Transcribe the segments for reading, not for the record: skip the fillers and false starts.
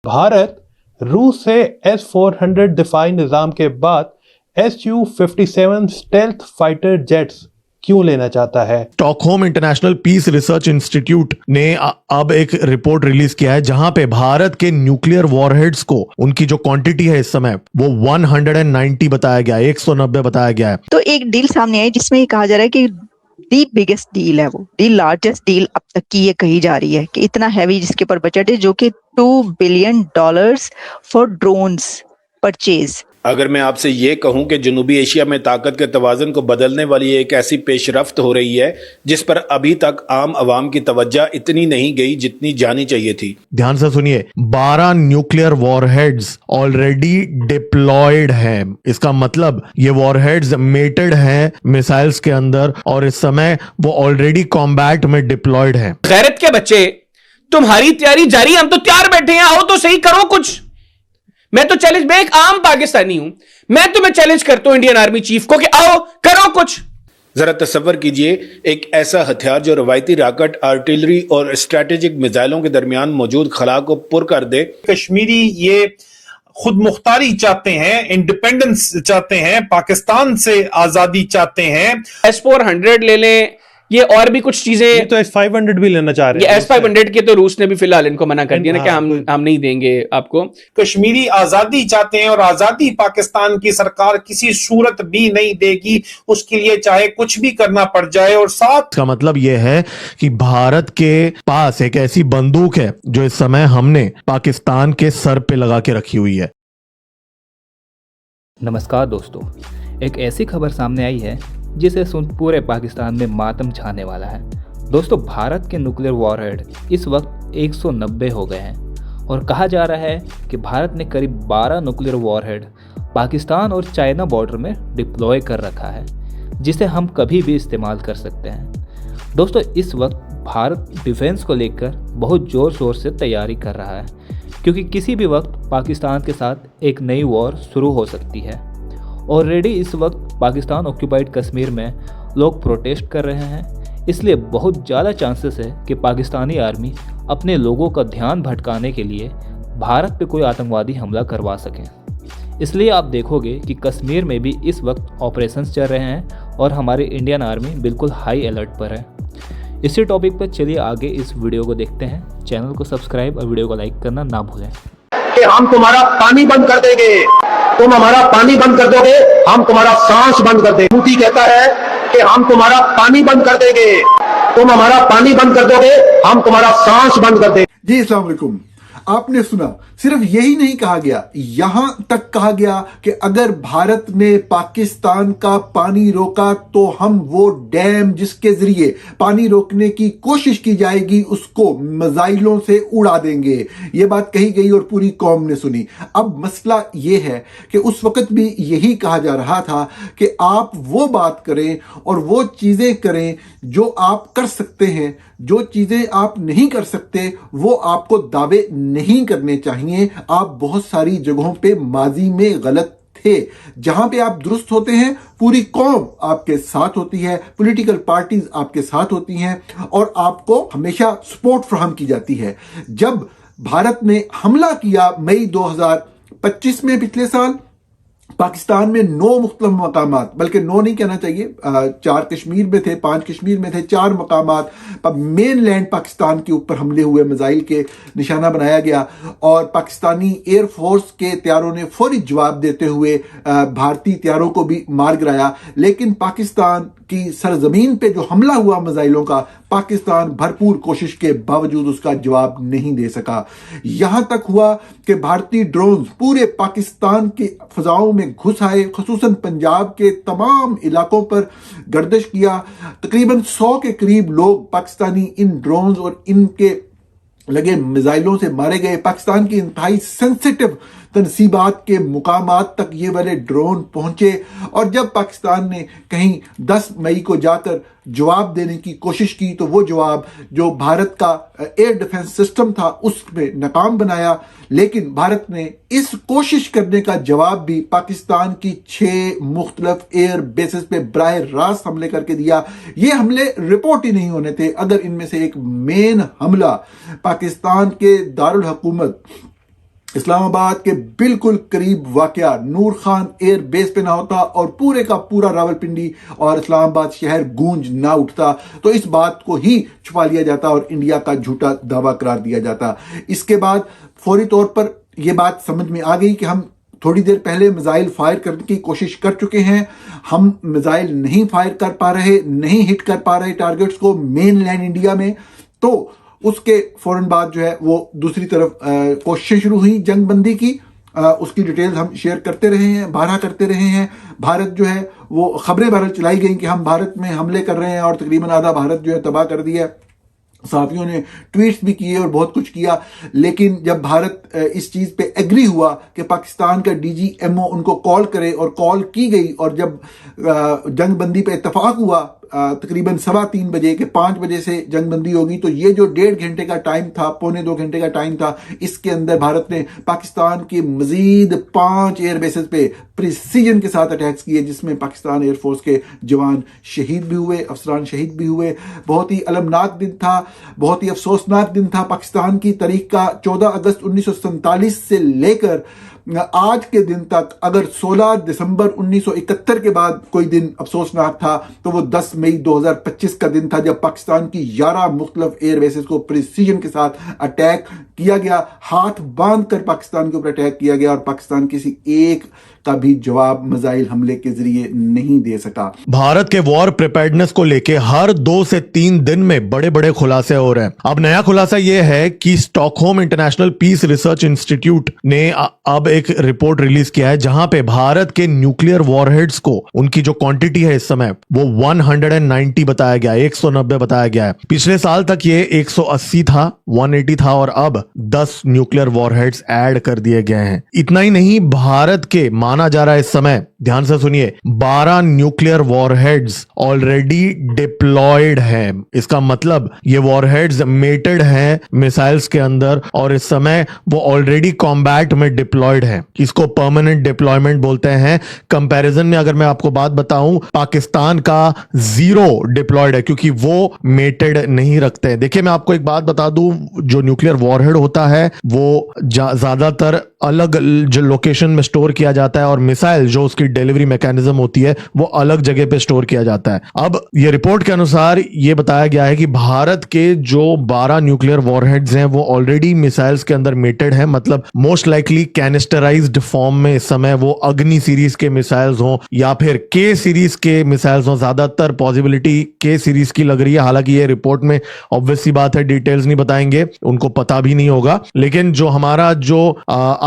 भारत रूस से S-400 दिफाई निजाम के बाद Su-57 स्टेल्थ फाइटर जेट्स क्यों लेना चाहता है? Stockholm International Peace Research Institute ने अब एक रिपोर्ट रिलीज किया है जहां पे भारत के न्यूक्लियर वॉरहेड्स को उनकी जो क्वांटिटी है इस समय वो 190 बताया गया है, 190 बताया गया है। तो एक डील सामने आई जिसमें ये कहा जा रहा है कि दी बिगेस्ट डील है, वो दी लार्जेस्ट डील अब तक की ये कही जा रही है कि इतना हैवी जिसके ऊपर बजट है, जो कि $2 बिलियन फॉर ड्रोन्स परचेज। अगर मैं आपसे ये कहूं कि जनूबी एशिया में ताकत के तवाज़ुन को बदलने वाली एक ऐसी पेशरफ्त हो रही है जिस पर अभी तक आम आवाम की तवज्जो इतनी नहीं गई जितनी जानी चाहिए थी। ध्यान से सुनिए, 12 न्यूक्लियर वॉरहेड्स ऑलरेडी डिप्लॉयड हैं। इसका मतलब ये वॉरहेड्स मेटेड हैं मिसाइल्स के अंदर और इस समय वो ऑलरेडी कॉम्बैट में डिप्लॉयड हैं। गैरत के बच्चे, तुम्हारी तैयारी जारी, हम तो तैयार बैठे हैं, आओ तो सही, करो कुछ। मैं तो चैलेंज, मैं एक आम पाकिस्तानी हूं, मैं तुम्हें चैलेंज करता हूं इंडियन आर्मी चीफ को कि आओ करो कुछ। जरा तसव्वुर कीजिए एक ऐसा हथियार जो रवायती रॉकेट, आर्टिलरी और स्ट्रेटेजिक मिसाइलों के दरमियान मौजूद खला को पुर कर दे। कश्मीरी ये खुद मुख्तारी चाहते हैं, इंडिपेंडेंस चाहते हैं, पाकिस्तान से आजादी चाहते हैं। S-400 ले लें, ये और भी कुछ चीजें, तो S-500 भी लेना चाह रहे हैं। ये S-500 के तो रूस ने भी फिलहाल इनको मना कर दिया ना कि हम नहीं देंगे आपको। कश्मीरी आजादी चाहते हैं और आजादी पाकिस्तान की सरकार किसी सूरत भी नहीं देगी, उसके लिए चाहे कुछ भी करना पड़ जाए। और साथ इसका मतलब यह है कि भारत के पास एक ऐसी बंदूक है जो इस समय हमने पाकिस्तान के सर पे लगा के रखी हुई है। नमस्कार दोस्तों, एक ऐसी खबर सामने आई है जिसे सुन पूरे पाकिस्तान में मातम छाने वाला है। दोस्तों, भारत के न्यूक्लियर वॉरहेड इस वक्त 190 हो गए हैं और कहा जा रहा है कि भारत ने करीब 12 न्यूक्लियर वॉरहेड पाकिस्तान और चाइना बॉर्डर में डिप्लॉय कर रखा है, जिसे हम कभी भी इस्तेमाल कर सकते हैं। दोस्तों, इस वक्त भारत डिफेंस को लेकर बहुत ज़ोर शोर से तैयारी कर रहा है, क्योंकि किसी भी वक्त पाकिस्तान के साथ एक नई वॉर शुरू हो सकती है। ऑलरेडी इस वक्त पाकिस्तान ऑक्यूपाइड कश्मीर में लोग प्रोटेस्ट कर रहे हैं, इसलिए बहुत ज़्यादा चांसेस है कि पाकिस्तानी आर्मी अपने लोगों का ध्यान भटकाने के लिए भारत पे कोई आतंकवादी हमला करवा सकें। इसलिए आप देखोगे कि कश्मीर में भी इस वक्त ऑपरेशंस चल रहे हैं और हमारी इंडियन आर्मी बिल्कुल हाई अलर्ट पर है। इसी टॉपिक पर चलिए आगे इस वीडियो को देखते हैं। चैनल को सब्सक्राइब और वीडियो को लाइक करना ना भूलें। कि हम तुम्हारा पानी बंद कर देंगे, तुम हमारा पानी बंद कर दोगे, हम तुम्हारा सांस बंद कर देंगे। हूथी कहता है कि हम तुम्हारा पानी बंद कर देंगे, तुम हमारा पानी बंद कर दोगे, हम तुम्हारा सांस बंद कर देंगे। जी अस्सलाम वालेकुम। आपने सुना, सिर्फ यही नहीं कहा गया, यहां तक कहा गया कि अगर भारत ने पाकिस्तान का पानी रोका तो हम वो डैम जिसके जरिए पानी रोकने की कोशिश की जाएगी उसको मिसाइलों से उड़ा देंगे। ये बात कही गई और पूरी कौम ने सुनी। अब मसला ये है कि उस वक्त भी यही कहा जा रहा था कि आप वो बात करें और वो चीजें करें जो आप कर सकते हैं, जो चीजें आप नहीं कर सकते वो आपको दावे नहीं करने चाहिए। आप बहुत सारी जगहों पे माजी में गलत थे। जहां पे आप दुरुस्त होते हैं पूरी कौम आपके साथ होती है, पॉलिटिकल पार्टीज आपके साथ होती हैं और आपको हमेशा सपोर्ट फराहम की जाती है। जब भारत ने हमला किया मई 2025 में, पिछले साल, पाकिस्तान में 9 मुख्तलिफ मकामात, बल्कि 9 नहीं कहना चाहिए, 4 कश्मीर में थे, 5 कश्मीर में थे, 4 मकामात मेन लैंड पाकिस्तान के ऊपर हमले हुए, मिसाइल के निशाना बनाया गया और पाकिस्तानी एयरफोर्स के तैयारों ने फौरी जवाब देते हुए भारतीय तैयारों को भी मार गिराया। लेकिन पाकिस्तान की सरजमीन पे जो हमला हुआ मिसाइलों का, पाकिस्तान भरपूर कोशिश के बावजूद उसका जवाब नहीं दे सका। यहां तक हुआ कि भारतीय ड्रोन पूरे पाकिस्तान की फिजाओं में घुस आए, खुसूसन पंजाब के तमाम इलाकों पर गर्दिश किया। तकरीबन 100 के करीब लोग पाकिस्तानी इन ड्रोन और इनके लगे मिसाइलों से मारे गए। पाकिस्तान की इंतहाई सेंसिटिव तनसीबात के मुकामात तक ये वाले ड्रोन पहुंचे और जब पाकिस्तान ने कहीं 10 मई को जाकर जवाब देने की कोशिश की तो वो जवाब जो भारत का एयर डिफेंस सिस्टम था उसमें नाकाम बनाया। लेकिन भारत ने इस कोशिश करने का जवाब भी पाकिस्तान की 6 मुख्तलिफ एयर बेसिस पे बराह रास्त हमले करके दिया। ये हमले रिपोर्ट ही नहीं होने थे अगर इनमें से एक मेन हमला पाकिस्तान के दारुल हुकूमत इस्लामाबाद के बिल्कुल करीब वाकया नूर खान एयर बेस पे ना होता और पूरे का पूरा रावलपिंडी और इस्लामाबाद शहर गूंज ना उठता, तो इस बात को ही छुपा लिया जाता और इंडिया का झूठा दावा करार दिया जाता। इसके बाद फौरी तौर पर यह बात समझ में आ गई कि हम थोड़ी देर पहले मिसाइल फायर करने की कोशिश कर चुके हैं, हम मिसाइल नहीं फायर कर पा रहे, नहीं हिट कर पा रहे टारगेट्स को मेन लैंड इंडिया में। तो उसके फौरन बाद जो है वो दूसरी तरफ कोशिशें शुरू हुई जंगबंदी की। उसकी डिटेल्स हम शेयर करते रहे हैं, बारहा करते रहे हैं। भारत जो है वो खबरें बहरहाल चलाई गई कि हम भारत में हमले कर रहे हैं और तकरीबन आधा भारत जो है तबाह कर दिया है। साथियों ने ट्वीट्स भी किए और बहुत कुछ किया, लेकिन जब भारत इस चीज पे एग्री हुआ कि पाकिस्तान का DGMO उनको कॉल करे और कॉल की गई और जब जंगबंदी पे इत्तेफाक हुआ तकरीबन 3:15 बजे के 5 बजे से जंगबंदी होगी, तो ये जो 1.5 घंटे का टाइम था, 1.25 घंटे का टाइम था, इसके अंदर भारत ने पाकिस्तान की मजीद 5 एयर बेसेस पे प्रिसीजन के साथ अटैक्स किए, जिसमें पाकिस्तान एयरफोर्स के जवान शहीद भी हुए, अफसरान शहीद भी हुए। बहुत ही अलमनाक दिन था, बहुत ही अफसोसनाक दिन था पाकिस्तान की तारीख का। 14 अगस्त 1947 से लेकर आज के दिन तक अगर 16 दिसंबर 1971 के बाद कोई दिन अफसोसनाक था तो वो 10 मई 2025 का दिन था, जब पाकिस्तान की 11 मुख्तलिफ एयर बेसेस को प्रिसीजन के साथ अटैक किया गया। हाथ बांध कर पाकिस्तान के ऊपर अटैक किया गया और पाकिस्तान किसी एक का भी जवाब मिसाइल हमले के जरिए नहीं दे सका। भारत के वॉर प्रिपेयर्डनेस को लेके हर 2 से 3 दिन में बड़े बड़े खुलासे हो रहे हैं। अब नया खुलासा यह है कि Stockholm International Peace Research Institute ने अब एक रिपोर्ट रिलीज किया है, जहां पे भारत के न्यूक्लियर वॉरहेड्स को उनकी जो क्वांटिटी है इस समय वो 190 बताया गया है, 190 बताया गया है। पिछले साल तक ये 180 था, 180 था और अब 10 न्यूक्लियर वॉरहेड्स ऐड कर दिए गए हैं। इतना ही नहीं, भारत के माना जा रहा है इस समय, ध्यान से सुनिए, 12 न्यूक्लियर वॉरहेड्स ऑलरेडी डिप्लॉयड हैं। इसका मतलब ये वॉरहेड्स मेटेड हैं मिसाइल्स के अंदर और इस समय वो ऑलरेडी कॉम्बैट में डिप्लॉयड हैं। इसको परमानेंट डिप्लॉयमेंट बोलते हैं। कंपैरिजन में अगर मैं आपको बात बताऊं, पाकिस्तान का 0 डिप्लॉयड है क्योंकि वो मेटेड नहीं रखते हैं। देखिए मैं आपको एक बात बता दूं, जो न्यूक्लियर वॉरहेड होता है वो ज्यादातर अलग जो लोकेशन में स्टोर किया जाता है और मिसाइल जो उसकी डिलीवरी मैकेनिज्म होती है वो अलग जगह पे स्टोर किया जाता है। अब ये रिपोर्ट के अनुसार ये बताया गया है कि भारत के जो 12 न्यूक्लियर वॉरहेड्स हैं वो ऑलरेडी मिसाइल्स के अंदर मेटेड है, मतलब मोस्ट लाइकली कैनिस्टराइज्ड फॉर्म में इस समय वो अग्नि सीरीज के मिसाइल्स हों या फिर के सीरीज के मिसाइल्स हों। ज्यादातर पॉसिबिलिटी के सीरीज की लग रही है, हालांकि ये रिपोर्ट में ऑब्वियस सी बात है डिटेल्स नहीं बताएंगे, उनको पता भी नहीं होगा। लेकिन जो हमारा जो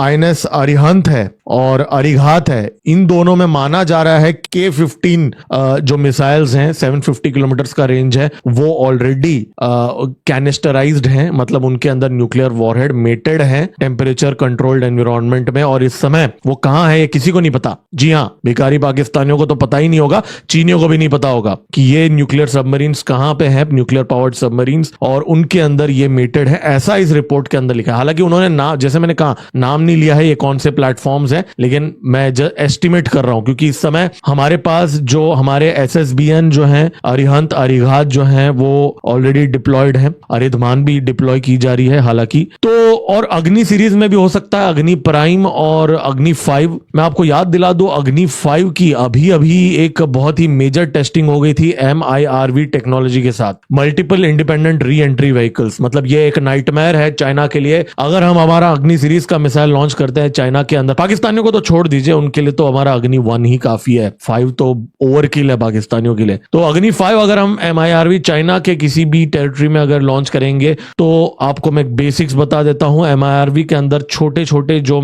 INS अरिहंत है और अरिघात है, इन दोनों में माना जा रहा है K-15 जो मिसाइल्स हैं 750 किलोमीटर का रेंज है, वो ऑलरेडी कैनिस्टराइज्ड हैं, मतलब उनके अंदर न्यूक्लियर वॉरहेड मेटेड हैं टेम्परेचर कंट्रोल्ड एनवायरनमेंट में। और इस समय वो कहां है ये किसी को नहीं पता। जी हां, बेकारी पाकिस्तानियों को तो पता ही नहीं होगा, चीनियों को भी नहीं पता होगा कि ये न्यूक्लियर सबमरीन्स कहां पे हैं, न्यूक्लियर पावर्ड सबमरीन्स, और उनके अंदर ये मेटेड है, ऐसा इस रिपोर्ट के अंदर लिखा है। हालांकि उन्होंने नाम, जैसे मैंने कहा, नाम नहीं लिया है ये कौन से प्लेटफॉर्म्स हैं, लेकिन मैं एस्टिमेट कर रहा हूं क्योंकि इस समय हमारे पास जो हमारे SSBN जो हैं, अरिहंत अरिघात जो हैं, वो ऑलरेडी डिप्लॉयड हैं। अरिधमान भी डिप्लॉय की जा रही है हालांकि। तो और अग्नि सीरीज में भी हो सकता है, अग्नि प्राइम और अग्नि 5। मैं आपको याद दिला दूं, अग्नि 5 की अभी अभी एक बहुत ही मेजर टेस्टिंग हो गई थी MIRV टेक्नोलॉजी के साथ, multiple independent re entry vehicles. मतलब ये एक नाइटमेयर है चाइना के लिए। अगर हम हमारा अग्नि सीरीज का मिसाइल लॉन्च करते हैं चाइना के अंदर, पाकिस्तानियों को तो छोड़ दीजिए, उनके लिए तो हमारा अग्नि 1 ही काफी है, 5 तो ओवरकिल है पाकिस्तानियों के लिए। तो अग्नि 5 अगर हम MIRV चाइना के किसी भी टेरिटरी में अगर लॉन्च करेंगे, तो आपको मैं बेसिक्स बता देता हूं। MIRV के अंदर छोटे छोटे जो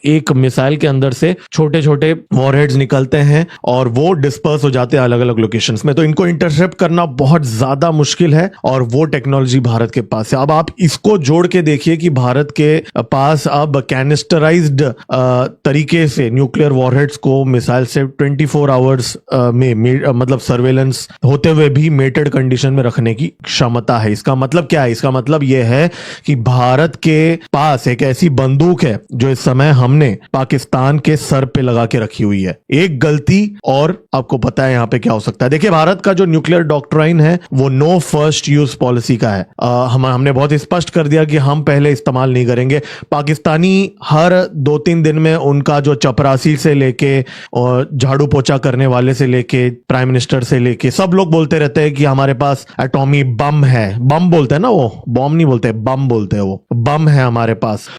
एक मिसाइल के अंदर से छोटे छोटे वॉरहेड्स निकलते हैं और वो डिस्पर्स हो जाते हैं अलग अलग लोकेशंस में, तो इनको इंटरसेप्ट करना बहुत ज्यादा मुश्किल है और वो टेक्नोलॉजी भारत के पास है। अब आप इसको जोड़ के देखिए कि भारत के पास अब कैनिस्टराइज्ड तरीके से न्यूक्लियर वॉरहेड्स को मिसाइल से 24 आवर्स में मतलब सर्वेलेंस होते हुए भी मेटेड कंडीशन में रखने की क्षमता है। इसका मतलब क्या है? इसका मतलब यह है कि भारत के पास एक ऐसी बंदूक है जो इस समय हमने पाकिस्तान के सर पे लगा के रखी हुई है। एक गलती और आपको पता है यहां पे क्या हो सकता है। देखिए, भारत का जो न्यूक्लियर डॉक्ट्राइन है वो नो फर्स्ट यूज पॉलिसी का है। हमने बहुत स्पष्ट कर दिया कि हम पहले इस्तेमाल नहीं करेंगे। पाकिस्तानी हर 2-3 दिन में उनका जो चपरासी से लेके और झाड़ू पोछा करने वाले से लेके प्राइम मिनिस्टर से लेके सब लोग बोलते रहते हैं कि हमारे पास एटॉमी बम है। बम बोलते हैं ना, वो बम नहीं बोलते, बम बोलते हैं, वो बम है हमारे पास।